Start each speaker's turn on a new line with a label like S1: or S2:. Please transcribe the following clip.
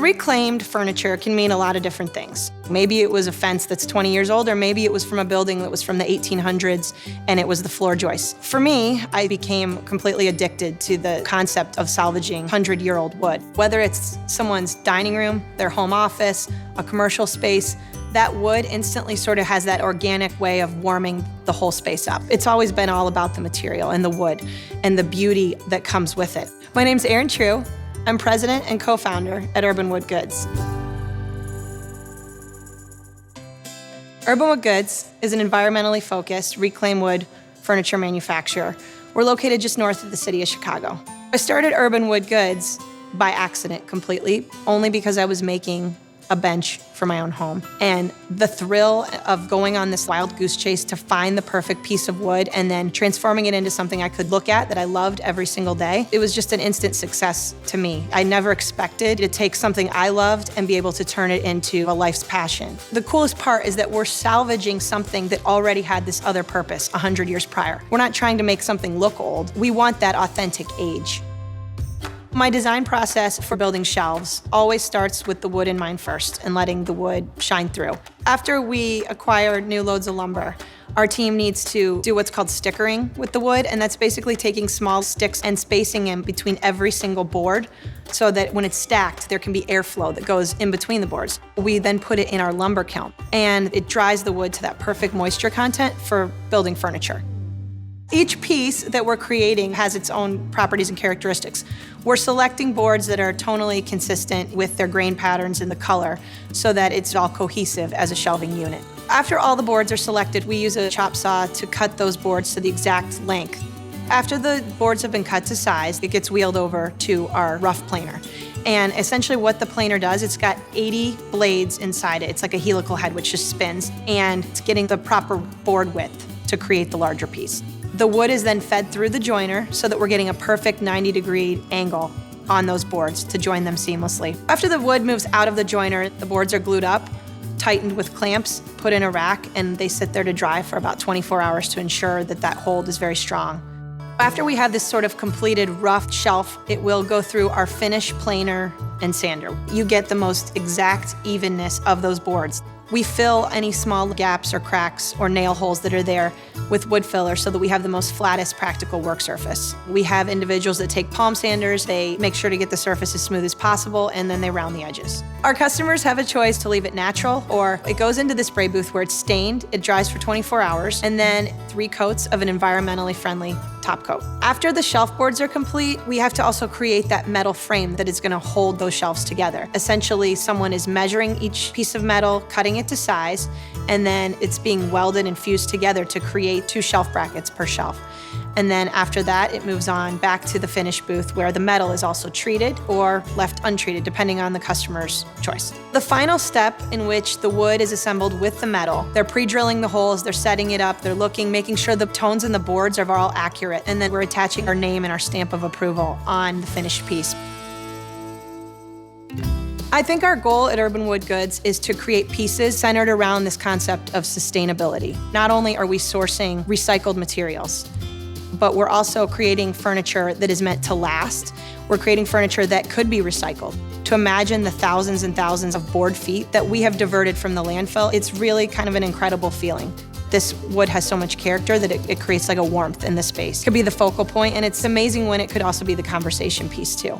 S1: Reclaimed furniture can mean a lot of different things. Maybe it was a fence that's 20 years old, or maybe it was from a building that was from the 1800s and it was the floor joists. For me, I became completely addicted to the concept of salvaging 100-year-old wood. Whether it's someone's dining room, their home office, a commercial space, that wood instantly sort of has that organic way of warming the whole space up. It's always been all about the material and the wood and the beauty that comes with it. My name's Erin True. I'm president and co-founder at UrbanWoodGoods. UrbanWoodGoods is an environmentally focused reclaimed wood furniture manufacturer. We're located just north of the city of Chicago. I started UrbanWoodGoods by accident completely, only because I was making a bench for my own home. And the thrill of going on this wild goose chase to find the perfect piece of wood and then transforming it into something I could look at that I loved every single day, it was just an instant success to me. I never expected to take something I loved and be able to turn it into a life's passion. The coolest part is that we're salvaging something that already had this other purpose 100 years prior. We're not trying to make something look old. We want that authentic age. My design process for building shelves always starts with the wood in mind first and letting the wood shine through. After we acquire new loads of lumber, our team needs to do what's called stickering with the wood, and that's basically taking small sticks and spacing in between every single board so that when it's stacked, there can be airflow that goes in between the boards. We then put it in our lumber kiln, and it dries the wood to that perfect moisture content for building furniture. Each piece that we're creating has its own properties and characteristics. We're selecting boards that are tonally consistent with their grain patterns and the color so that it's all cohesive as a shelving unit. After all the boards are selected, we use a chop saw to cut those boards to the exact length. After the boards have been cut to size, it gets wheeled over to our rough planer. And essentially what the planer does, it's got 80 blades inside it. It's like a helical head which just spins, and it's getting the proper board width to create the larger piece. The wood is then fed through the joiner so that we're getting a perfect 90-degree angle on those boards to join them seamlessly. After the wood moves out of the joiner, the boards are glued up, tightened with clamps, put in a rack, and they sit there to dry for about 24 hours to ensure that that hold is very strong. After we have this sort of completed rough shelf, it will go through our finish, planer, and sander. You get the most exact evenness of those boards. We fill any small gaps or cracks or nail holes that are there with wood filler so that we have the most flattest practical work surface. We have individuals that take palm sanders, they make sure to get the surface as smooth as possible, and then they round the edges. Our customers have a choice to leave it natural, or it goes into the spray booth where it's stained, it dries for 24 hours, and then 3 coats of an environmentally friendly top coat. After the shelf boards are complete, we have to also create that metal frame that is going to hold those shelves together. Essentially, someone is measuring each piece of metal, cutting it to size, and then it's being welded and fused together to create 2 shelf brackets per shelf. And then after that, it moves on back to the finish booth where the metal is also treated or left untreated, depending on the customer's choice. The final step in which the wood is assembled with the metal, they're pre-drilling the holes, they're setting it up, they're looking, making sure the tones in the boards are all accurate, and then we're attaching our name and our stamp of approval on the finished piece. I think our goal at UrbanWoodGoods is to create pieces centered around this concept of sustainability. Not only are we sourcing recycled materials, but we're also creating furniture that is meant to last. We're creating furniture that could be recycled. To imagine the thousands and thousands of board feet that we have diverted from the landfill, it's really kind of an incredible feeling. This wood has so much character that it creates like a warmth in the space. It could be the focal point, and it's amazing when it could also be the conversation piece too.